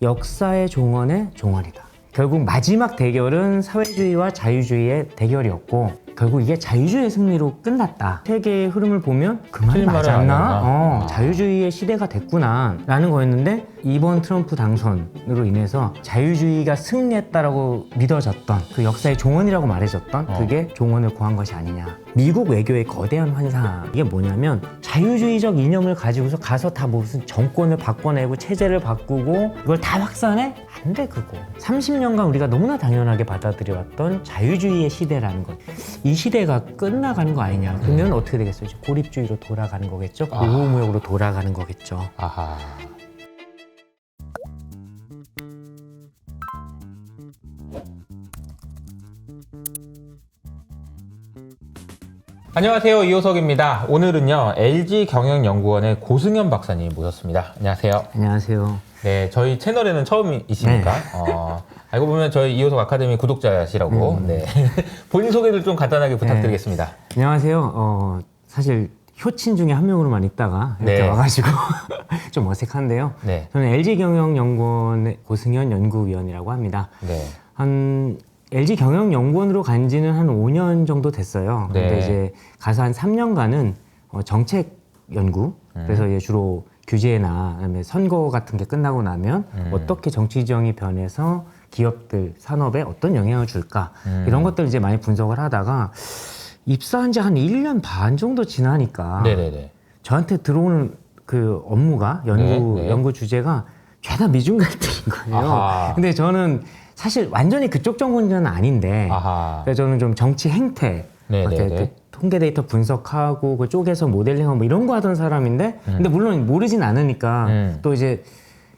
역사의 종언의 종언이다. 결국 마지막 대결은 사회주의와 자유주의의 대결이었고 결국 이게 자유주의의 승리로 끝났다. 세계의 흐름을 보면 그 말이 틀린 말은 맞았나? 자유주의의 시대가 됐구나 라는 거였는데 이번 트럼프 당선으로 인해서 자유주의가 승리했다라고 믿어졌던 그 역사의 종언이라고 말해졌던 그게 종언을 고한 것이 아니냐. 미국 외교의 거대한 환상 이게 뭐냐면 자유주의적 이념을 가지고서 가서 다 무슨 정권을 바꿔내고 체제를 바꾸고 이걸 다 확산해? 안 돼 그거. 30년간 우리가 너무나 당연하게 받아들여왔던 자유주의의 시대라는 것. 이 시대가 끝나가는 거 아니냐. 그러면 어떻게 되겠어요? 이제 고립주의로 돌아가는 거겠죠? 고무역으로 돌아가는 거겠죠. 아하. 안녕하세요, 이호석입니다. 오늘은요 LG경영연구원의 고승현 박사님 모셨습니다. 안녕하세요. 안녕하세요. 네, 저희 채널에는 처음이시니까 알고 보면 저희 이호석 아카데미 구독자시라고 네. 본인 소개를 좀 간단하게 부탁드리겠습니다. 안녕하세요. 사실 효친 중에 한 명으로만 있다가 이렇게 네. 와가지고 좀 어색한데요. 네. 저는 LG경영연구원의 고승현 연구위원이라고 합니다. 네. 한 LG경영연구원으로 간 지는 한 5년 정도 됐어요. 네. 근데 이제 가서 한 3년간은 정책 연구, 그래서 이제 주로 규제나 그다음에 선거 같은 게 끝나고 나면 어떻게 정치 지형이 변해서 기업들, 산업에 어떤 영향을 줄까 이런 것들 이제 많이 분석을 하다가 입사한 지 한 1년 반 정도 지나니까 네네네. 저한테 들어오는 그 업무가 연구 주제가 죄다 미중 갈등인 거예요. 아하. 근데 저는 사실 완전히 그쪽 전공자는 아닌데 아하. 그래서 저는 좀 정치 행태, 네네네. 이렇게 통계 데이터 분석하고 그 쪼개서 모델링하고 뭐 이런 거 하던 사람인데 근데 물론 모르진 않으니까 또 이제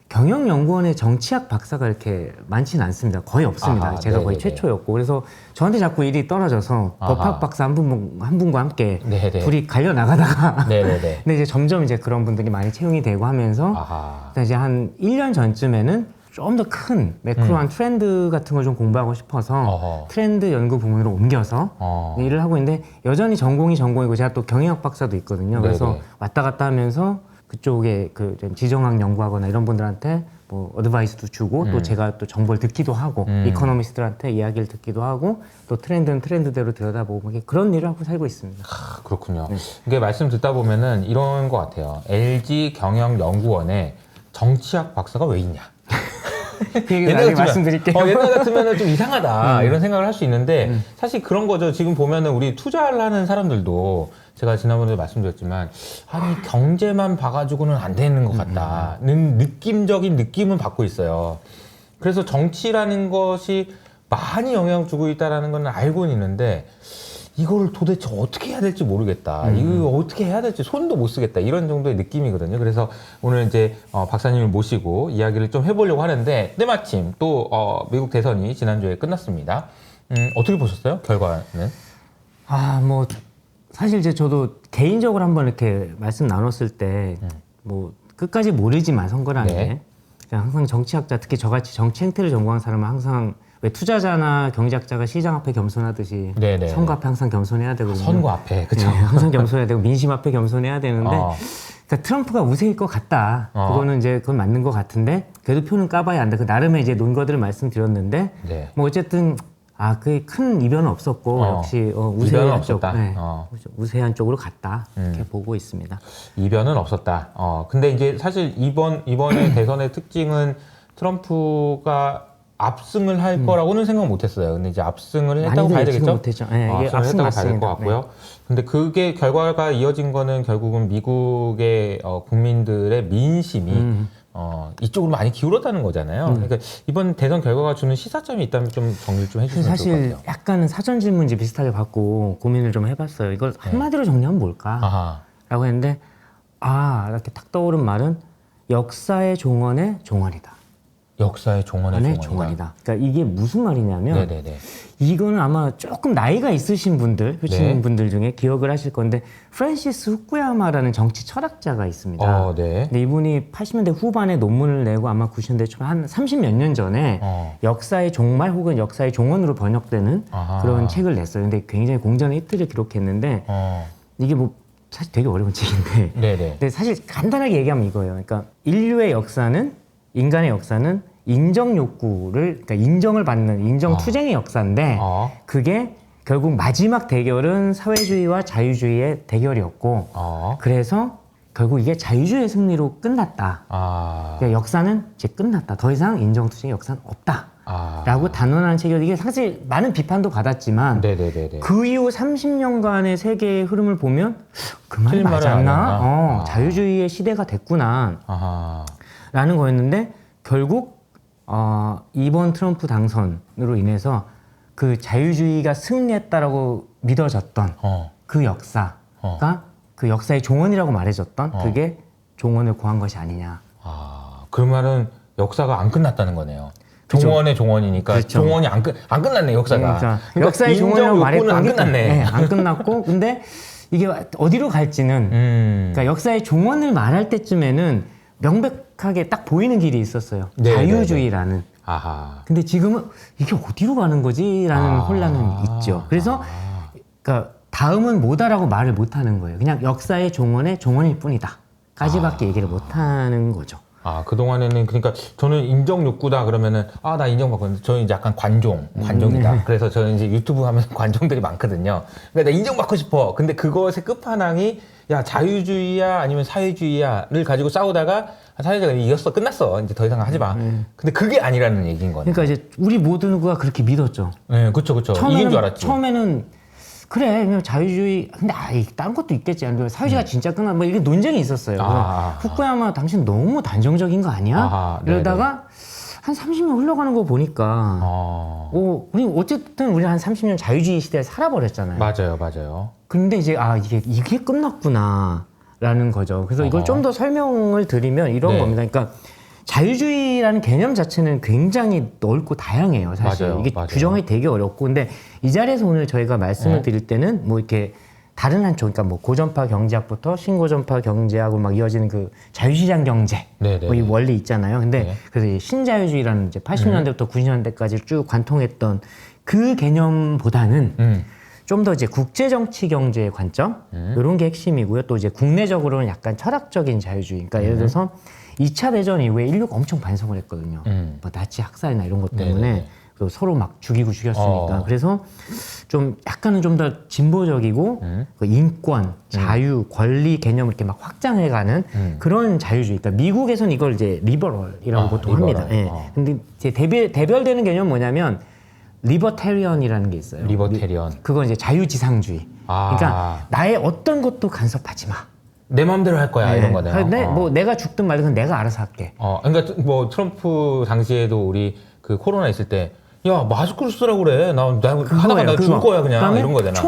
경영연구원의 정치학 박사가 이렇게 많지는 않습니다. 거의 없습니다. 아하, 제가 거의 네네네. 최초였고 그래서 저한테 자꾸 일이 떨어져서 아하. 법학 박사 한 분과 함께 네네. 둘이 갈려 나가다가 네네네. 근데 이제 점점 이제 그런 분들이 많이 채용이 되고 하면서 아하. 이제 한 1년 전쯤에는 좀 더 큰 매크로한 트렌드 같은 걸 좀 공부하고 싶어서 어허. 트렌드 연구 부문으로 옮겨서 일을 하고 있는데 여전히 전공이 전공이고 제가 또 경영학 박사도 있거든요. 그래서 네네. 왔다 갔다 하면서 그쪽에 그 좀 지정학 연구하거나 이런 분들한테 뭐 어드바이스도 주고 또 제가 또 정보를 듣기도 하고 이코노미스트들한테 이야기를 듣기도 하고 또 트렌드는 트렌드대로 들여다보고 그런 일을 하고 살고 있습니다. 아, 그렇군요. 이게 말씀 듣다 보면은 이런 것 같아요. LG경영연구원에 정치학 박사가 왜 있냐? 그 얘기 나중에 말씀드릴게요. 옛날 같으면 좀 이상하다 이런 생각을 할 수 있는데 사실 그런 거죠. 지금 보면은 우리 투자를 하는 사람들도 제가 지난번에 말씀드렸지만 아니 경제만 봐가지고는 안 되는 것 같다는 느낌적인 느낌은 받고 있어요. 그래서 정치라는 것이 많이 영향을 주고 있다는 건 알고는 있는데 이거를 도대체 어떻게 해야 될지 모르겠다. 이거 어떻게 해야 될지 손도 못 쓰겠다. 이런 정도의 느낌이거든요. 그래서 오늘 이제 박사님을 모시고 이야기를 좀 해보려고 하는데 때마침 또 미국 대선이 지난주에 끝났습니다. 어떻게 보셨어요? 결과는? 뭐 사실 이제 저도 개인적으로 한번 이렇게 말씀 나눴을 때 뭐 끝까지 모르지만 선거라는 네. 게 그냥 항상 정치학자 특히 저같이 정치 행태를 전공한 사람은 항상 왜 투자자나 경제학자가 시장 앞에 겸손하듯이 네네. 선거 앞에 항상 겸손해야 되거든요. 선거 앞에 그렇죠. 네, 항상 겸손해야 되고 민심 앞에 겸손해야 되는데 어. 그러니까 트럼프가 우세일 것 같다. 그거는 이제 그건 맞는 것 같은데 그래도 표는 까봐야 한다. 그 나름의 이제 논거들을 말씀드렸는데 네. 뭐 어쨌든 그게 큰 이변은 없었고 역시 이변은 우세한 쪽, 없었다. 우세한 쪽으로 갔다 이렇게 보고 있습니다. 이변은 없었다. 근데 이제 사실 이번에 대선의 특징은 트럼프가 압승을 할 거라고는 생각 못했어요. 근데 이제 압승을 했다고 봐야 되겠죠? 못했죠. 네, 이게 압승을 압승 했다고 봐야 될 것 맞습니다. 같고요. 근데 그게 결과가 이어진 거는 결국은 미국의 국민들의 민심이 이쪽으로 많이 기울었다는 거잖아요. 그러니까 이번 대선 결과가 주는 시사점이 있다면 좀 정리 좀 해주시면 좋을 것 사실 같아요. 약간은 사전 질문지 비슷하게 받고 고민을 좀 해봤어요. 이걸 한마디로 정리하면 뭘까? 아하. 라고 했는데 이렇게 탁 떠오른 말은 역사의 종언의 종언이다. 역사의 종언의 안의 종언이다. 종언이다. 그러니까 이게 무슨 말이냐면 네네네. 이거는 아마 조금 나이가 있으신 분들, 효친 네. 분들 중에 기억을 하실 건데 프란시스 후쿠야마라는 정치 철학자가 있습니다. 네. 근데 이분이 80년대 후반에 논문을 내고 아마 90년대 초반 한 30몇 년 전에 역사의 종말 혹은 역사의 종언으로 번역되는 아하. 그런 책을 냈어요. 근데 굉장히 공전의 히트를 기록했는데 이게 뭐 사실 되게 어려운 책인데 네네. 근데 사실 간단하게 얘기하면 이거예요. 그러니까 인류의 역사는 인간의 역사는 인정 욕구를, 그러니까 인정을 받는 인정 투쟁의 역사인데 그게 결국 마지막 대결은 사회주의와 자유주의의 대결이었고 그래서 결국 이게 자유주의의 승리로 끝났다. 그러니까 역사는 이제 끝났다. 더 이상 인정 투쟁의 역사는 없다. 라고 단언하는 책이 이게 사실 많은 비판도 받았지만 네네네네. 그 이후 30년간의 세계의 흐름을 보면 그 말이 틀린 말은 맞았나? 아니었나? 자유주의의 시대가 됐구나 라는 거였는데 결국 이번 트럼프 당선으로 인해서 그 자유주의가 승리했다라고 믿어졌던 그 역사가 그 역사의 종언이라고 말해줬던 그게 종언을 고한 것이 아니냐. 그러면은 역사가 안 끝났다는 거네요. 그쵸. 종언의 종언이니까 그렇죠. 종언이 안 끝났네 역사가. 그러니까 그러니까 역사의 인정 종언이라고 욕구는 말했던 안 게 끝났네. 네, 안 끝났고 근데 이게 어디로 갈지는 그러니까 역사의 종언을 말할 때쯤에는 명백하게 딱 보이는 길이 있었어요. 네, 자유주의라는. 근데 지금은 이게 어디로 가는 거지라는 혼란은 있죠. 그래서 그러니까 다음은 뭐다라고 말을 못 하는 거예요. 그냥 역사의 종언의 종언일 뿐이다. 까지밖에 얘기를 못 하는 거죠. 그동안에는 그러니까 저는 인정 욕구다 그러면은 나 인정받고 있는데 저는 이제 약간 관종이다. 그래서 저는 이제 유튜브 하면 관종들이 많거든요. 그러니까 나 인정받고 싶어. 근데 그것의 끝판왕이 야 자유주의야 아니면 사회주의야를 가지고 싸우다가 사회주의가 이겼어 끝났어 이제 더 이상 하지 마. 근데 그게 아니라는 얘기인 거네요. 그러니까 이제 우리 모두가 그렇게 믿었죠. 네, 그렇죠. 이긴 줄 알았지. 처음에는 그래 그냥 자유주의 근데 다른 것도 있겠지. 사회주의가 진짜 끝나 뭐 이게 논쟁이 있었어요. 후쿠야마 당신 너무 단정적인 거 아니야? 이러다가 한 30년 흘러가는 거 보니까 우리 어쨌든 우리 한 30년 자유주의 시대에 살아버렸잖아요. 맞아요. 근데 이제 이게 끝났구나 라는 거죠. 그래서 이걸 좀 더 설명을 드리면 이런 겁니다. 그러니까 자유주의라는 개념 자체는 굉장히 넓고 다양해요. 사실 맞아요. 이게 규정이 되게 어렵고 근데 이 자리에서 오늘 저희가 말씀을 드릴 때는 뭐 이렇게 다른 한쪽, 그러니까 뭐 고전파 경제학부터 신고전파 경제학으로 막 이어지는 그 자유시장 경제 뭐 이 원리 있잖아요. 근데 그래서 이 신자유주의라는 이제 80년대부터 90년대까지 쭉 관통했던 그 개념보다는 좀 더 이제 국제정치 경제의 관점 이런 게 핵심이고요. 또 이제 국내적으로는 약간 철학적인 자유주의. 그러니까 예를 들어서 2차 대전 이후에 인류가 엄청 반성을 했거든요. 뭐 나치 학살이나 이런 것 때문에 또 서로 막 죽이고 죽였으니까. 그래서 좀 약간은 좀 더 진보적이고 그 인권, 자유, 권리 개념을 이렇게 막 확장해가는 그런 자유주의. 그러니까 미국에서는 이걸 이제 리버럴이라고 보통 리버럴. 합니다. 근데 이제 대별되는 개념은 뭐냐면 리버테리언이라는 게 있어요. 리버테리언. 그건 이제 자유지상주의. 그러니까 나의 어떤 것도 간섭하지 마. 내 마음대로 할 거야 이런 거네요. 근데 뭐 내가 죽든 말든 내가 알아서 할게. 그러니까 뭐 트럼프 당시에도 우리 그 코로나 있을 때 야 마스크를 쓰라고 그래. 나 하다가 나 죽을 거야 그냥 이런 거잖아.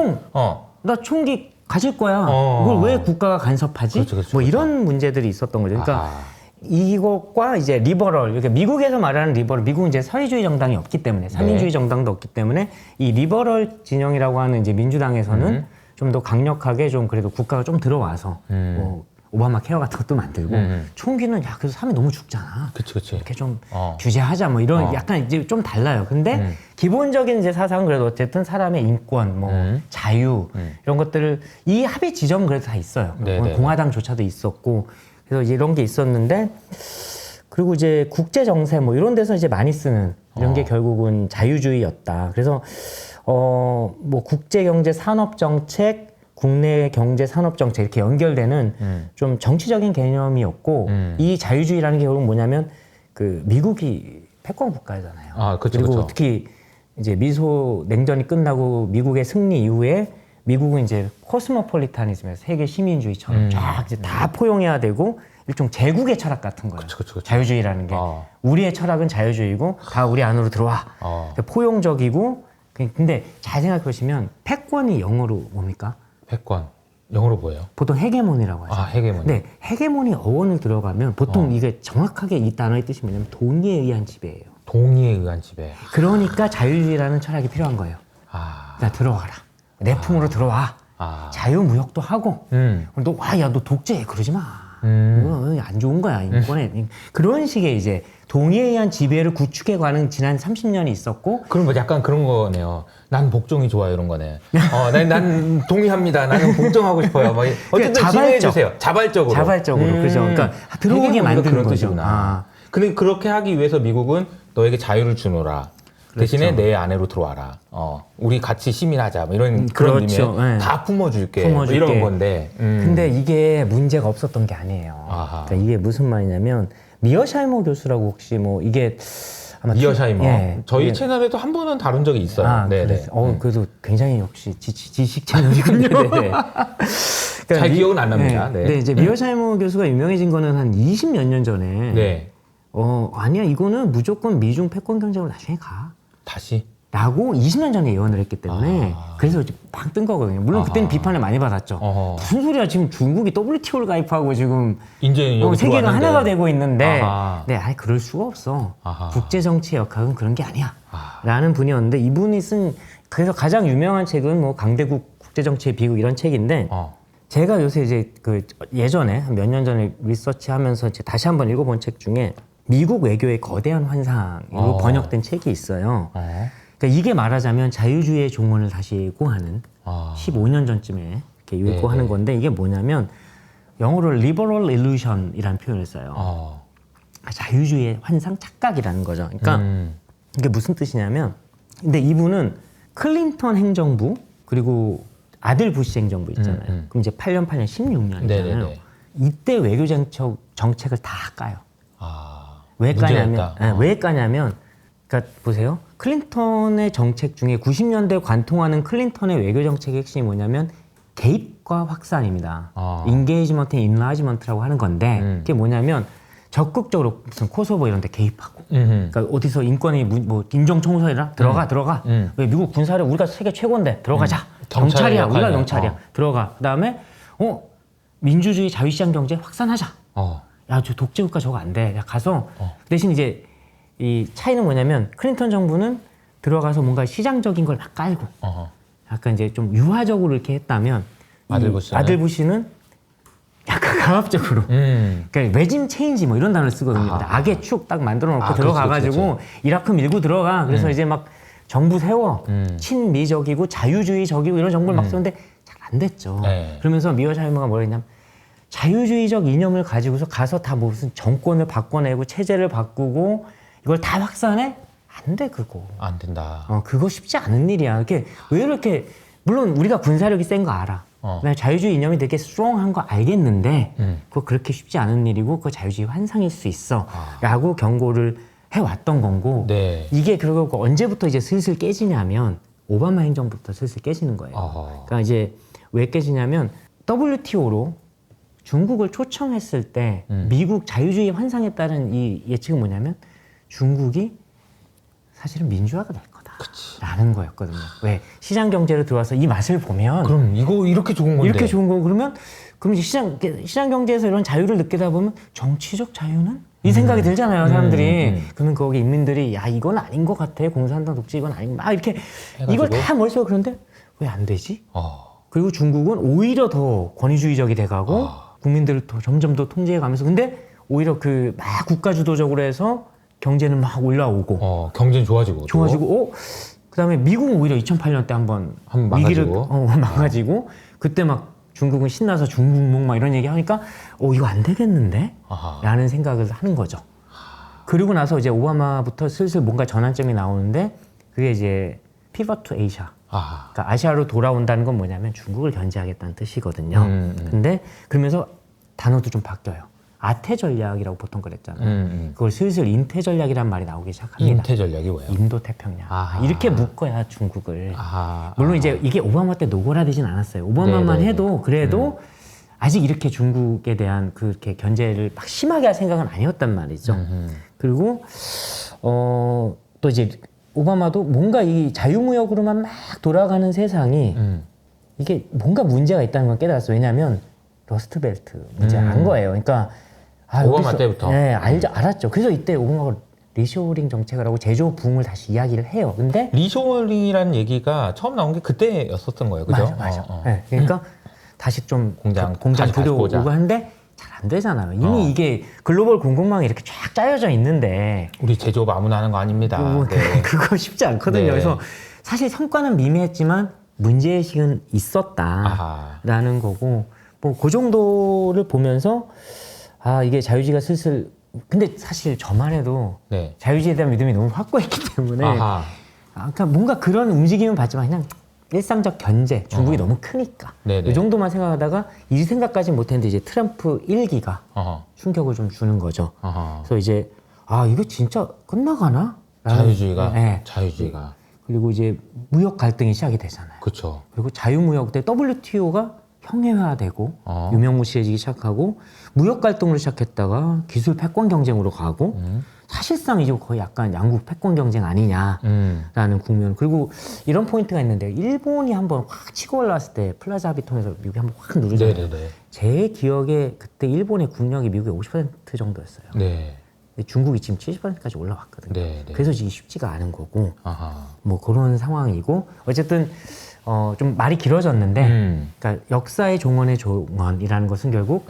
나 총기 가질 거야. 이걸 왜 국가가 간섭하지? 뭐 이런 문제들이 있었던 거죠. 그러니까 이것과 이제 리버럴, 이렇게 미국에서 말하는 리버럴, 미국은 이제 사회주의 정당이 없기 때문에, 삼민주의 정당도 없기 때문에 이 리버럴 진영이라고 하는 이제 민주당에서는 좀 더 강력하게 좀 그래도 국가가 좀 들어와서 뭐 오바마 케어 같은 것도 만들고 총기는 야 그래서 사람이 너무 죽잖아. 그치. 이렇게 좀 규제하자 뭐 이런 약간 이제 좀 달라요. 근데 기본적인 이제 사상은 그래도 어쨌든 사람의 인권, 뭐 자유 이런 것들을 이 합의 지점은 그래도 다 있어요. 공화당조차도 있었고 그래서 이제 이런 게 있었는데 그리고 이제 국제 정세 뭐 이런 데서 이제 많이 쓰는 이런 게 결국은 자유주의였다. 그래서 뭐 국제 경제 산업 정책, 국내 경제 산업 정책 이렇게 연결되는 좀 정치적인 개념이었고 이 자유주의라는 게 결국 뭐냐면 그 미국이 패권 국가잖아요. 그리고 특히 이제 미소 냉전이 끝나고 미국의 승리 이후에 미국은 이제 코스모폴리타니즘에서 세계 시민주의처럼 쫙 이제 다 포용해야 되고 일종 제국의 철학 같은 거예요. 자유주의라는 게 우리의 철학은 자유주의고 다 우리 안으로 들어와. 포용적이고 근데 잘 생각해 보시면 패권이 영어로 뭡니까? 패권 영어로 뭐예요? 보통 헤게모니라고 하죠. 헤게모니. 네, 헤게모니 어원을 들어가면 보통 이게 정확하게 이 단어의 뜻이 뭐냐면 동의에 의한 지배예요. 동의에 의한 지배. 그러니까 자유주의라는 철학이 필요한 거예요. 나 들어와라. 내 품으로 들어와. 자유무역도 하고. 너 독재해 그러지 마. 이거 안 좋은 거야 인권에. 그런 식의 이제 동의에 의한 지배를 구축해가는 지난 30년이 있었고. 그럼 뭐 약간 그런 거네요. 난 복종이 좋아요 이런 거네. 난 동의합니다. 나는 복종하고 싶어요. 어쨌든 지배해 주세요. 자발적으로. 그죠. 그러니까 들어오게 만드는 거죠. 근데 그렇게 하기 위해서 미국은 너에게 자유를 주노라. 대신에 내 아내로 들어와라. 우리 같이 시민하자. 뭐 이런 그런 그렇죠. 의미에 네. 다 품어줄게. 뭐 이런 건데. 근데 이게 문제가 없었던 게 아니에요. 아하. 그러니까 이게 무슨 말이냐면 미어샤이머 교수라고 혹시 뭐 이게 아마 미어샤이머. 예. 저희 예. 채널에도 한 번은 다룬 적이 있어요. 아, 네네. 그래도 굉장히 역시 지식 채널이군요. 네네. 그러니까 잘 기억은 안 납니다. 네. 근데 이제 미어샤이머 교수가 유명해진 거는 한 20 몇 년 전에. 네. 아니야, 이거는 무조건 미중 패권 경쟁으로 나중에 가. 다시. 라고 20년 전에 예언을 했기 때문에 그래서 이제 막 뜬 거거든요. 물론 그때는 비판을 많이 받았죠. 무슨 소리야, 지금 중국이 WTO를 가입하고 지금 이제 여기 세계가 들어왔는데. 하나가 되고 있는데 아하. 네, 아니 그럴 수가 없어. 아하. 국제 정치의 역학은 그런 게 아니야. 라는 분이었는데 이분이 쓴 그래서 가장 유명한 책은 뭐 강대국 국제 정치의 비극 이런 책인데 제가 요새 이제 그 예전에 한 몇 년 전에 리서치하면서 이제 다시 한번 읽어본 책 중에 미국 외교의 거대한 환상으로 번역된 책이 있어요. 그러니까 이게 말하자면 자유주의의 종언을 다시 예고하는 15년 전쯤에 이렇게 예고하는 건데 이게 뭐냐면 영어로 liberal illusion이라는 표현을 써요. 자유주의의 환상 착각이라는 거죠. 그러니까 이게 무슨 뜻이냐면 근데 이분은 클린턴 행정부 그리고 아들 부시 행정부 있잖아요. 그럼 이제 8년 16년이잖아요. 네네네. 이때 외교 정책을 다 까요. 왜 문제가 까냐면, 있다. 네, 왜 까냐면, 그러니까 보세요. 클린턴의 정책 중에 90년대 관통하는 클린턴의 외교 정책의 핵심이 뭐냐면 개입과 확산입니다. 인게이지먼트, 인라지먼트라고 하는 건데 그게 뭐냐면 적극적으로 무슨 코소보 이런 데 개입하고 그러니까 어디서 인권이 뭐 인종청소이라 들어가 왜 미국 군사력 우리가 세계 최고인데 들어가자 경찰이야 우리가 경찰이야 들어가 그다음에 민주주의 자유시장 경제 확산하자 야, 저 독재국가 저거 안 돼. 야, 가서 대신 이제 이 차이는 뭐냐면 클린턴 정부는 들어가서 뭔가 시장적인 걸 막 깔고 약간 이제 좀 유화적으로 이렇게 했다면 아들 부시는 약간 강압적으로 그러니까 레짐 체인지 뭐 이런 단어를 쓰거든요. 악의 축 딱 만들어 놓고 들어가가지고 그렇지. 이라크 밀고 들어가. 그래서 이제 막 정부 세워 친미적이고 자유주의적이고 이런 정부를 막 쓰는데 잘 안 됐죠. 그러면서 미어샤이머가 뭐라 했냐면 자유주의적 이념을 가지고서 가서 다 무슨 정권을 바꿔내고 체제를 바꾸고 이걸 다 확산해? 안 돼, 그거. 안 된다. 그거 쉽지 않은 일이야. 이렇게 왜 이렇게 물론 우리가 군사력이 센 거 알아. 자유주의 이념이 되게 스트롱한 거 알겠는데 그거 그렇게 쉽지 않은 일이고 그거 자유주의 환상일 수 있어. 라고 경고를 해왔던 건고 네. 이게 그리고 언제부터 이제 슬슬 깨지냐면 오바마 행정부터 슬슬 깨지는 거예요. 그러니까 이제 왜 깨지냐면 WTO로 중국을 초청했을 때 미국 자유주의 환상에 따른 이 예측은 뭐냐면 중국이 사실은 민주화가 될 거다라는 거였거든요. 왜 시장 경제로 들어와서 이 맛을 보면 그럼 이거 이렇게 좋은 건데 이렇게 좋은 거 그러면 이제 시장 경제에서 이런 자유를 느끼다 보면 정치적 자유는 이 생각이 들잖아요, 사람들이. 그러면 거기 인민들이 야 이건 아닌 것 같아, 공산당 독재 이건 아닌 막 이렇게 해가지고. 이걸 다 머릿속에 그런데 왜 안 되지? 그리고 중국은 오히려 더 권위주의적이 돼가고 국민들을 더 점점 더 통제해가면서 근데 오히려 그 막 국가주도적으로 해서 경제는 막 올라오고 경제는 좋아지고 그다음에 미국은 오히려 2008년 때 한번 위기를 망가지고 그때 막 중국은 신나서 중국몽 막 이런 얘기 하니까 이거 안 되겠는데? 라는 생각을 하는 거죠. 그리고 나서 이제 오바마부터 슬슬 뭔가 전환점이 나오는데 그게 이제 피벗 투 아시아. 그러니까 아시아로 돌아온다는 건 뭐냐면 중국을 견제하겠다는 뜻이거든요. 근데 그러면서 단어도 좀 바뀌어요. 아태 전략이라고 보통 그랬잖아요. 그걸 슬슬 인태 전략이란 말이 나오기 시작합니다. 인태 전략이 뭐예요? 인도 태평양. 이렇게 묶어야 중국을. 물론 이제 이게 오바마 때 노골화되진 않았어요. 오바마만 해도 그래도 아직 이렇게 중국에 대한 그렇게 견제를 막 심하게 할 생각은 아니었단 말이죠. 그리고 또 이제 오바마도 뭔가 이 자유무역으로만 막 돌아가는 세상이 이게 뭔가 문제가 있다는 걸 깨달았어요. 왜냐하면 러스트벨트 문제 안 거예요. 그러니까 오바마 때부터. 네, 알았죠. 그래서 이때 오바마가 리쇼링 정책을 하고 제조 부흥을 다시 이야기를 해요. 근데 리쇼링이라는 얘기가 처음 나온 게 그때였었던 거예요, 그죠? 맞아. 네, 그러니까 다시 좀 공장 들여오고 하는데 잘 안 되잖아요. 이미 이게 글로벌 공급망이 이렇게 쫙 짜여져 있는데 우리 제조업 아무나 하는 거 아닙니다. 네. 그거 쉽지 않거든요. 네. 그래서 사실 성과는 미미했지만 문제의식은 있었다라는 거고 뭐 그 정도를 보면서 이게 자유주의가 슬슬 근데 사실 저만 해도 네. 자유주의에 대한 믿음이 너무 확고했기 때문에 아하. 그러니까 뭔가 그런 움직임은 봤지만 그냥 일상적 견제, 중국이 너무 크니까 네네. 이 정도만 생각하다가 이 생각까지는 못했는데 이제 트럼프 1기가 아하. 충격을 좀 주는 거죠. 아하. 그래서 이제 이거 진짜 끝나가나? 자유주의가. 네. 자유주의가. 그리고 이제 무역 갈등이 시작이 되잖아요. 그렇죠. 그리고 자유무역 때 WTO가 형해화되고 어. 유명무실해지기 시작하고 무역 갈등으로 시작했다가 기술 패권 경쟁으로 가고 사실상 이제 거의 약간 양국 패권 경쟁 아니냐라는 국면. 그리고 이런 포인트가 있는데 일본이 한번 확 치고 올라왔을 때 플라자 합의 통해서 미국이 한번 확 누르잖아요. 네네네. 제 기억에 그때 일본의 국력이 미국의 50% 정도였어요. 네. 근데 중국이 지금 70%까지 올라왔거든요. 네. 네. 그래서 이게 쉽지가 않은 거고 아하. 뭐 그런 상황이고 어쨌든 좀 말이 길어졌는데 그러니까 역사의 종언의 종언이라는 것은 결국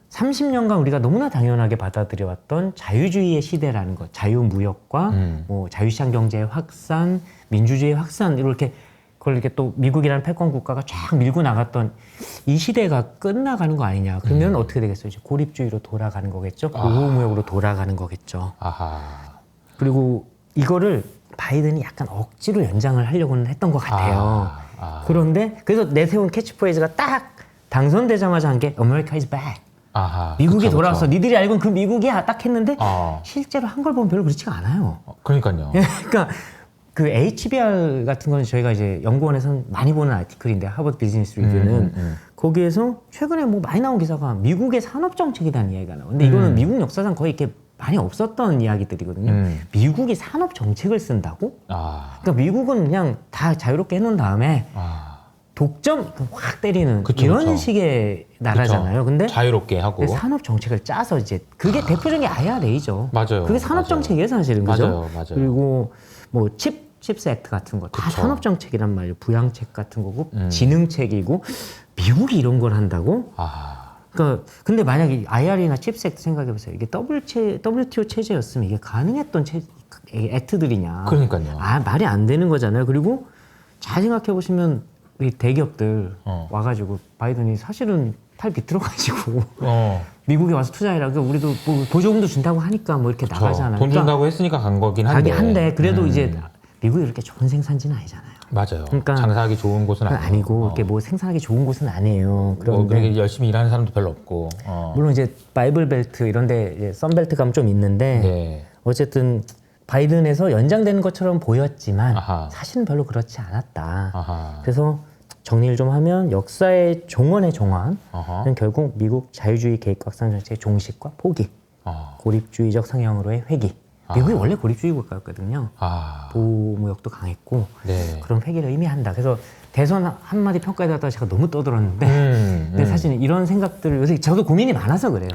30년간 우리가 너무나 당연하게 받아들여왔던 자유주의의 시대라는 것, 자유무역과 뭐 자유시장 경제의 확산, 민주주의의 확산 이렇게 그걸 이렇게 또 미국이라는 패권 국가가 쫙 밀고 나갔던 이 시대가 끝나가는 거 아니냐? 그러면 어떻게 되겠어요? 이제 고립주의로 돌아가는 거겠죠? 보호무역으로 돌아가는 거겠죠. 아하. 그리고 이거를 바이든이 약간 억지로 연장을 하려고는 했던 것 같아요. 그런데 그래서 내세운 캐치프레이즈가 딱 당선되자마자 한 게 America is back. 아하. 미국이 그쵸, 돌아와서 그쵸. 니들이 알고 그 미국이야 딱 했는데 아. 실제로 한 걸 보면 별로 그렇지가 않아요. 그러니까요. 그러니까 그 HBR 같은 거는 저희가 이제 연구원에서 많이 보는 아티클인데 하버드 비즈니스 리뷰는 거기에서 최근에 뭐 많이 나온 기사가 미국의 산업 정책에 대한 이야기가 나와요. 근데 이거는 미국 역사상 거의 이렇게 많이 없었던 이야기들이거든요. 미국이 산업 정책을 쓴다고? 아. 그러니까 미국은 그냥 다 자유롭게 해놓은 다음에 아. 독점 확 때리는 그쵸, 이런 그쵸. 식의 나라잖아요. 근데 자유롭게 하고. 근데 산업 정책을 짜서 이제 그게 대표적인 IRA죠. 맞아요. 그게 산업 맞아요. 정책이에요, 사실은. 그죠? 맞아요, 맞아요. 그리고 뭐 칩스 액트 같은 거 다 그쵸. 산업 정책이란 말이에요. 부양책 같은 거고 지능책이고 미국이 이런 걸 한다고? 아. 그러니까 근데 만약에 IRA나 칩스 액트 생각해 보세요. 이게 WTO 체제였으면 이게 가능했던 액트들이냐? 그러니까요. 말이 안 되는 거잖아요. 그리고 잘 생각해 보시면 이 대기업들 와가지고 바이든이 사실은 팔 비틀어가지고 미국에 와서 투자해라고 우리도 뭐 보조금도 준다고 하니까 뭐 이렇게 나가잖아요. 돈 준다고 했으니까 간 거긴 한데. 가긴 한데 그래도 이제 미국이 그렇게 좋은 생산지는 아니잖아요. 맞아요. 그러니까 장사하기 좋은 곳은 그건 아니고 이렇게 뭐 생산하기 좋은 곳은 아니에요. 그런데 그렇게 열심히 일하는 사람도 별로 없고. 물론 이제 바이블 벨트 이런데 이제 썬벨트 감 좀 있는데 네. 어쨌든 바이든에서 연장되는 것처럼 보였지만 아하. 사실은 별로 그렇지 않았다. 아하. 그래서 정리를 좀 하면 역사의 종언의 종언은 아하. 결국 미국 자유주의 계획 확산 정책의 종식과 포기, 고립주의적 성향으로의 회귀. 미국이 원래 고립주의 국가였거든요. 보호무역도 강했고 네. 그런 회귀를 의미한다. 그래서 대선 한마디 평가에다가 제가 너무 떠들었는데 근데 사실 이런 생각들을 요새 저도 고민이 많아서 그래요.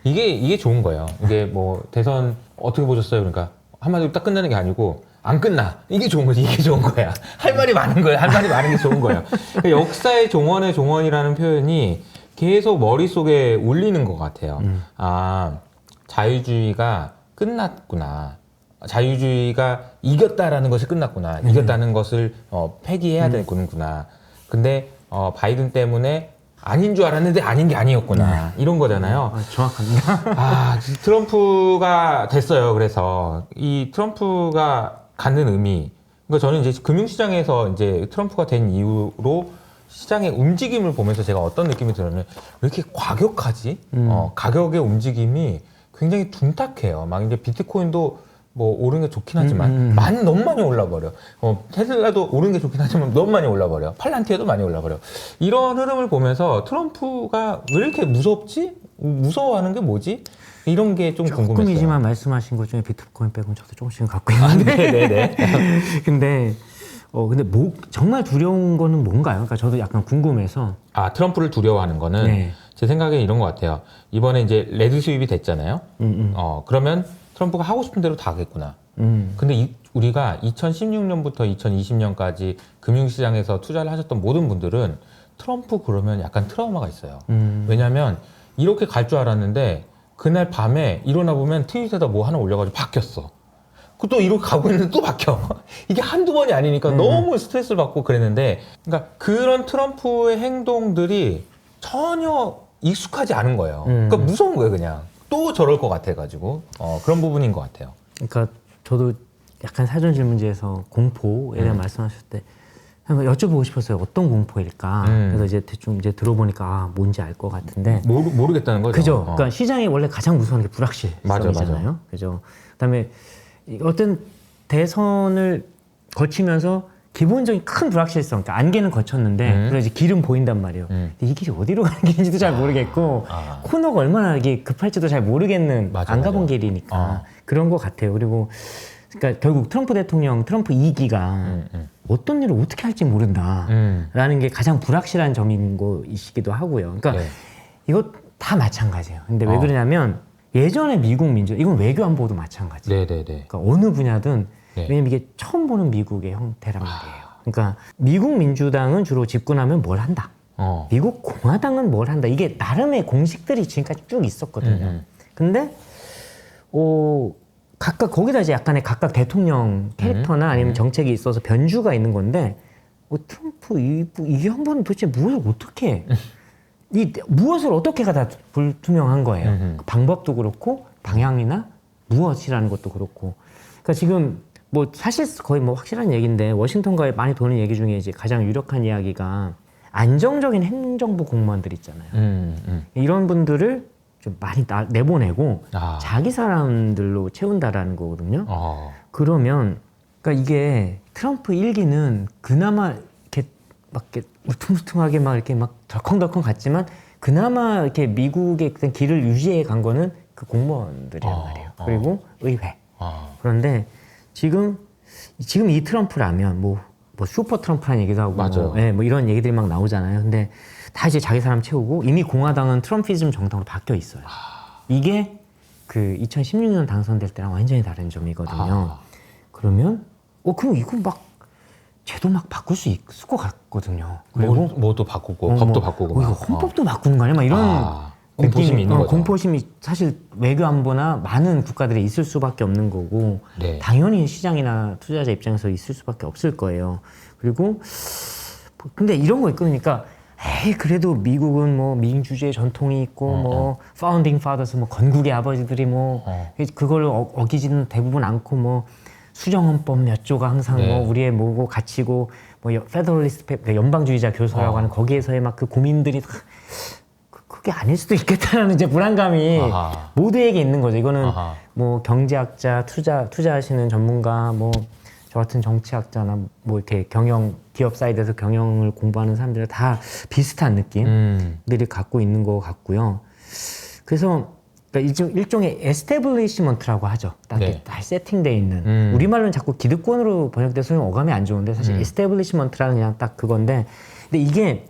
네. 이게 좋은 거예요. 이게 뭐 대선 어떻게 보셨어요? 그러니까 한마디로 딱 끝나는 게 아니고 안 끝나. 이게 좋은 거지. 이게 좋은 거야. 할 말이 많은 거야. 할 말이 많은 게 좋은 거야. 그러니까 역사의 종언의 종언이라는 표현이 계속 머릿속에 울리는 것 같아요. 자유주의가 끝났구나. 자유주의가 이겼다라는 것이 끝났구나. 이겼다는 것을 폐기해야 되는구나. 근데 바이든 때문에 아닌 줄 알았는데 아닌 게 아니었구나. 이런 거잖아요. 정확합니다. 트럼프가 됐어요. 그래서 이 트럼프가 갖는 의미. 그러니까 저는 이제 금융시장에서 이제 트럼프가 된 이후로 시장의 움직임을 보면서 제가 어떤 느낌이 들었냐면 왜 이렇게 과격하지? 가격의 움직임이 굉장히 둔탁해요. 막 이제 비트코인도 뭐 오른 게 좋긴 하지만 너무 많이 올라버려. 테슬라도 오른 게 좋긴 하지만 너무 많이 올라버려. 팔란티에도 많이 올라버려. 이런 흐름을 보면서 트럼프가 왜 이렇게 무섭지? 무서워하는 게 뭐지? 이런 게 좀 궁금했어요. 조금이지만 말씀하신 것 중에 비트코인 빼고는 저도 조금씩은 갖고 있는데. 네네네. 근데 정말 두려운 거는 뭔가요? 그러니까 저도 약간 궁금해서. 트럼프를 두려워하는 거는 네. 제 생각에 이런 것 같아요. 이번에 이제 레드 수입이 됐잖아요. 그러면 트럼프가 하고 싶은 대로 다 하겠구나. 근데 우리가 2016년부터 2020년까지 금융시장에서 투자를 하셨던 모든 분들은 트럼프 그러면 약간 트라우마가 있어요. 왜냐하면 이렇게 갈 줄 알았는데 그날 밤에 일어나 보면 트윗에다 뭐 하나 올려가지고 바뀌었어. 또 이렇게 가고 있는데 또 바뀌어. 이게 한두 번이 아니니까 너무 스트레스를 받고 그랬는데, 그러니까 그런 트럼프의 행동들이 전혀 익숙하지 않은 거예요. 그러니까 무서운 거예요, 그냥. 또 저럴 것 같아가지고 그런 부분인 것 같아요. 그러니까 저도 약간 사전 질문지에서 공포에 대한 말씀하셨을 때 한번 여쭤보고 싶었어요. 어떤 공포일까? 그래서 이제 대충 이제 들어보니까 뭔지 알 것 같은데. 모르겠다는 거죠. 그죠? 그러니까 시장이 원래 가장 무서운 게 불확실성이잖아요. 맞아. 그죠? 그다음에 어떤 대선을 거치면서 기본적인 큰 불확실성, 그러니까 안개는 거쳤는데 그래서 이제 길은 보인단 말이에요. 근데 이 길이 어디로 가는 길인지도 잘 모르겠고 코너가 얼마나 이게 급할지도 잘 모르겠는 안 가본 길이니까 그런 것 같아요. 그리고 그러니까 결국 트럼프 대통령, 트럼프 2기가 어떤 일을 어떻게 할지 모른다라는 게 가장 불확실한 점인 것이기도 하고요. 그러니까 네. 이거 다 마찬가지예요. 근데 왜 그러냐면 예전에 미국 민주, 이건 외교 안보도 마찬가지예요. 네네네. 그러니까 어느 분야든 네. 왜냐면 이게 처음 보는 미국의 형태란 말이에요. 그러니까 미국 민주당은 주로 집권하면 뭘 한다. 미국 공화당은 뭘 한다. 이게 나름의 공식들이 지금까지 쭉 있었거든요. 근데 각각 거기다 이제 약간의 각각 대통령 캐릭터나 아니면 정책이 있어서 변주가 있는 건데 트럼프 이 양반은 도대체 무엇을 어떻게 무엇을 어떻게가 다 불투명한 거예요. 그 방법도 그렇고 방향이나 무엇이라는 것도 그렇고. 그러니까 지금 뭐 사실 거의 뭐 확실한 얘기인데 워싱턴과에 많이 도는 얘기 중에 이제 가장 유력한 이야기가 안정적인 행정부 공무원들 있잖아요. 이런 분들을 좀 많이 내보내고 자기 사람들로 채운다라는 거거든요. 그러면 그러니까 이게 트럼프 1기는 그나마 이렇게 막 이렇게 울퉁불퉁하게 막 이렇게 막 덜컹덜컹 갔지만 그나마 이렇게 미국의 그 길을 유지해 간 거는 그 공무원들이란 말이에요. 그리고 의회. 그런데 지금 이 트럼프라면 뭐 슈퍼 트럼프라는 얘기도 하고 뭐 이런 얘기들이 막 나오잖아요. 근데 다 이제 자기 사람 채우고 이미 공화당은 트럼피즘 정당으로 바뀌어 있어요. 이게 그 2016년 당선될 때랑 완전히 다른 점이거든요. 그러면 그럼 이거 막 제도 막 바꿀 수 있을 것 같거든요. 그리고 뭐도 바꾸고 법도 바꾸고 이거 헌법도 바꾸는 거 아니야? 막 이런 공포심이 있는 거죠. 공포심이 사실 외교 안보나 많은 국가들에 있을 수밖에 없는 거고 네. 당연히 시장이나 투자자 입장에서 있을 수밖에 없을 거예요. 그리고 근데 이런 거 있거든요. 그러니까 그래도 미국은 뭐 민주주의 전통이 있고 뭐 파운딩 파더스 뭐 건국의 아버지들이 뭐 그걸 어기지는 대부분 않고 뭐 수정헌법 몇 조가 항상 뭐 우리의 뭐고 가치고 뭐 페더럴리스트 연방주의자 교서라고 하는 거기에서의 막 그 고민들이 그게 아닐 수도 있겠다라는 이제 불안감이 모두에게 있는 거죠. 이거는 뭐 경제학자, 투자하시는 전문가, 뭐 저 같은 정치학자나 뭐 이렇게 기업 사이드에서 경영을 공부하는 사람들은 다 비슷한 느낌들이 갖고 있는 것 같고요. 그래서 그러니까 일종의 에스태블리시먼트라고 하죠. 딱 세팅되어 있는. 우리말로는 자꾸 기득권으로 번역돼서 어감이 안 좋은데 사실 에스태블리시먼트라는 그냥 딱 그건데 근데 이게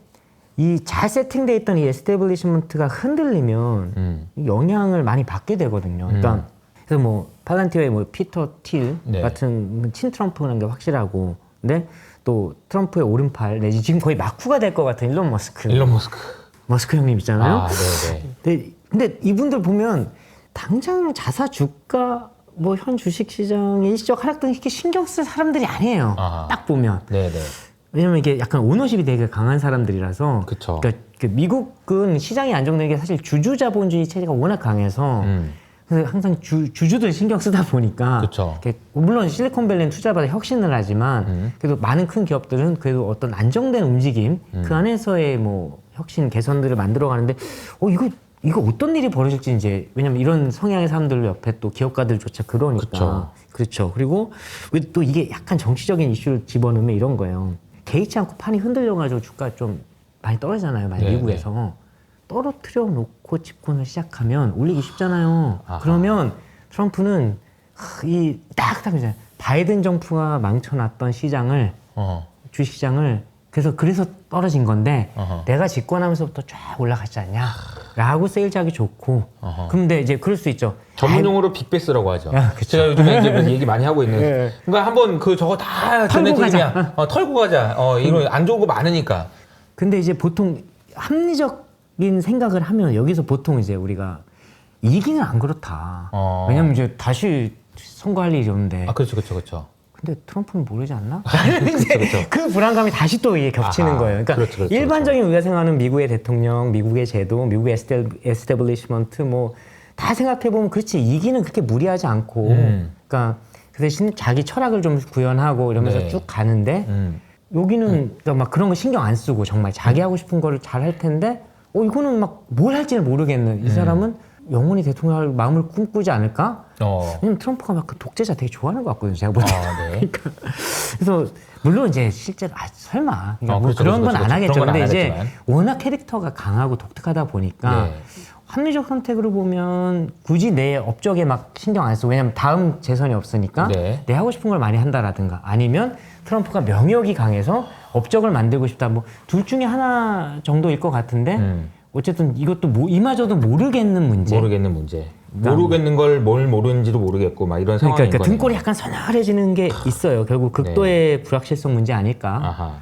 이 잘 세팅되어 있던 이 에스태블리시먼트가 흔들리면 영향을 많이 받게 되거든요. 그러니까 그래서 뭐 팔란티어의 뭐 피터 틸 같은 친트럼프라는 게 확실하고 근데 또 트럼프의 오른팔 내지 지금 거의 막후가 될 것 같은 일론 머스크 형님 있잖아요. 근데 이분들 보면 당장 자사 주가 뭐 현 주식 시장의 일시적 하락 등 이렇게 신경 쓸 사람들이 아니에요. 딱 보면. 왜냐면 이게 약간 오너십이 되게 강한 사람들이라서. 그러니까 그 미국은 시장이 안정되는 게 사실 주주자본주의 체제가 워낙 강해서 그래서 항상 주주들 신경 쓰다 보니까 물론 실리콘밸리는 투자받아 혁신을 하지만 그래도 많은 큰 기업들은 그래도 어떤 안정된 움직임 그 안에서의 뭐 혁신 개선들을 만들어가는데 이거 어떤 일이 벌어질지 이제 왜냐면 이런 성향의 사람들 옆에 또 기업가들조차 그러니까 그렇죠. 그리고 왜 또 이게 약간 정치적인 이슈를 집어넣으면 이런 거예요. 개의치 않고 판이 흔들려가지고 주가 좀 많이 떨어지잖아요. 만약 미국에서 떨어뜨려 놓고 집권을 시작하면 올리기 쉽잖아요. 그러면 트럼프는 딱 이제 바이든 정부가 망쳐놨던 시장을 주식시장을 그래서 떨어진 건데 내가 집권하면서부터 쫙 올라갔지 않냐라고 세일즈하기 좋고 근데 이제 그럴 수 있죠. 전문용어로 빅베스라고 하죠. 제가 요즘에 이제 얘기 많이 하고 있는 그러니까 한번 저거 다 털고 가자. 털고 가자. 이런 안 좋은 거 많으니까. 근데 이제 보통 합리적인 생각을 하면 여기서 보통 이제 우리가 이기는 안 그렇다. 왜냐면 이제 다시 선거할 일이 없는데. 그렇죠. 근데 트럼프는 모르지 않나? 그 불안감이 다시 또 이게 겹치는 거예요. 그러니까 일반적인 우리가 생각하는 미국의 대통령, 미국의 제도, 미국의 에스태블리시먼트 뭐 다 생각해 보면 그렇지 이기는 그렇게 무리하지 않고, 그러니까 그 대신 자기 철학을 좀 구현하고 이러면서 네. 쭉 가는데 여기는 그러니까 막 그런 거 신경 안 쓰고 정말 자기 하고 싶은 거를 잘 할 텐데, 이거는 막 뭘 할지를 모르겠는 이 사람은 영원히 대통령 할 마음을 꿈꾸지 않을까? 왜냐면 트럼프가 막 그 독재자 되게 좋아하는 것 같거든요, 제가 볼 때. 네. 그래서 물론 이제 실제로 설마 그러니까 뭐 그렇죠, 그런 그렇죠, 건 안 그렇죠. 하겠죠. 그런 건안 근데 이제 하겠지만. 워낙 캐릭터가 강하고 독특하다 보니까 네. 합리적 선택으로 보면 굳이 내 업적에 막 신경 안 쓰고, 왜냐면 다음 재선이 없으니까 네. 내 하고 싶은 걸 많이 한다라든가, 아니면 트럼프가 명역이 강해서 업적을 만들고 싶다, 뭐 둘 중에 하나 정도일 것 같은데 어쨌든 이것도 이마저도 모르겠는 문제. 모르겠는 문제. 모르겠는 걸 뭘 모르는지도 모르겠고 막 이런 상황인 그러니까 거네요. 등골이 약간 서늘해지는 게 있어요. 결국 극도의 불확실성 문제 아닐까. 아하.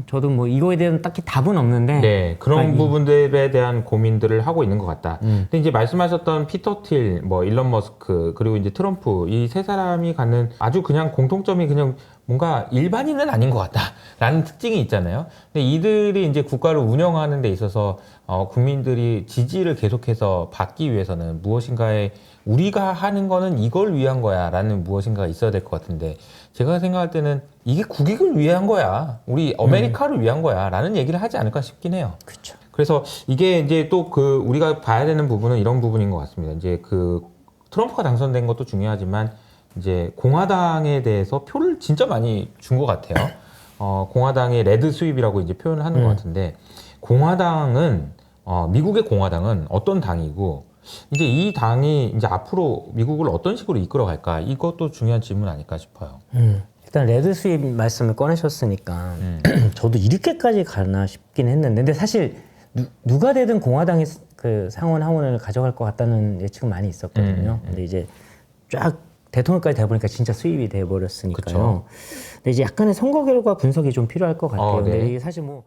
저도 뭐 이거에 대한 딱히 답은 없는데. 네, 그런 그러니까 부분들에 대한 고민들을 하고 있는 것 같다. 근데 이제 말씀하셨던 피터 틸, 뭐 일론 머스크, 그리고 이제 트럼프, 이 세 사람이 갖는 아주 그냥 공통점이 그냥 뭔가 일반인은 아닌 것 같다라는 특징이 있잖아요. 근데 이들이 이제 국가를 운영하는 데 있어서 국민들이 지지를 계속해서 받기 위해서는 무엇인가에 우리가 하는 거는 이걸 위한 거야 라는 무엇인가가 있어야 될 것 같은데, 제가 생각할 때는 이게 국익을 위한 거야, 우리 아메리카를 위한 거야 라는 얘기를 하지 않을까 싶긴 해요. 그렇죠. 그래서 이게 이제 또 그 우리가 봐야 되는 부분은 이런 부분인 것 같습니다. 이제 그 트럼프가 당선된 것도 중요하지만 이제 공화당에 대해서 표를 진짜 많이 준 것 같아요. 공화당의 레드 스윕이라고 이제 표현을 하는 것 같은데, 공화당은 미국의 공화당은 어떤 당이고 이제 이 당이 이제 앞으로 미국을 어떤 식으로 이끌어갈까, 이것도 중요한 질문 아닐까 싶어요. 일단 레드 스윕 말씀을 꺼내셨으니까 저도 이렇게까지 가나 싶긴 했는데, 근데 사실 누가 되든 공화당이 그 상원 하원을 가져갈 것 같다는 예측은 많이 있었거든요. 근데 이제 쫙 대통령까지 돼보니까 진짜 수입이 돼버렸으니까요. 그쵸. 근데 이제 약간의 선거 결과 분석이 좀 필요할 것 같아요. 네. 근데 이게 사실 뭐